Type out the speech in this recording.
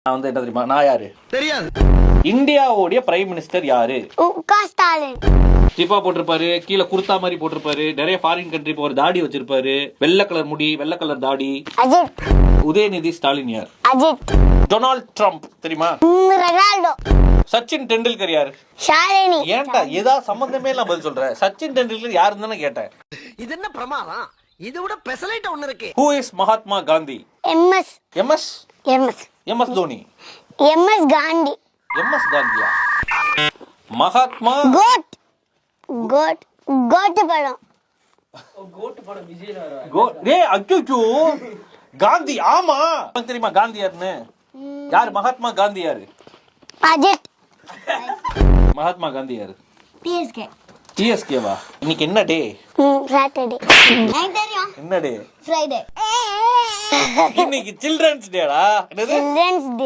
நான் வந்து என்ன தெரியுமா, நான் யாரு தெரியாது. இந்தியாவுடைய பிரைம் மினிஸ்டர் யாரு? ஸ்டாலின். ஜிப்பா போட்டிருப்பாரு, கீழே குர்தா மாதிரி போட்டிருப்பாரு, நிறைய ஃபாரின் கண்ட்ரி போற தாடி வச்சிருப்பாரு, வெள்ளை கலர் முடி, வெள்ளை கலர் தாடி. அஜித். உதயநிதி ஸ்டாலின் யார்? அஜித். டொனால்ட் ட்ரம்ப் தெரியுமா? ரொனால்டோ. சச்சின் டெண்டுல்கர் யாரு? ஷாலினி. ஏன்டா ஏதாவது சம்பந்தமே இல்லாம பதில் சொல்ற? சச்சின் டெண்டுல்கர் யாருன்னு தானே கேட்டேன். இது என்ன பிரமாதம்? இது விட பெசலைட் ஒன்னு இருக்கு. Who is Mahatma Gandhi? MS. MS MS. MS Dhoni. MS Gandhi. MS காந்தியா? மகாத்மா கோட். கோட். கோட் படம். டேய் அச்சோ காந்தி. ஆமா உனக்கு தெரியுமா காந்தி யாருன்னு? யாரு மகாத்மா காந்தி யாரு? அஜித். மகாத்மா காந்தி யாரு? பிஎஸ்கே. டிஎஸ்கேவா? இன்னைக்கு என்ன டே? சாட்டர்டே. எனக்கு தெரியும். என்ன டே? ஃப்ரைடே. இன்னைக்கு சில்ட்ரன்ஸ் டேடா. சில்ட்ரன்ஸ் டே.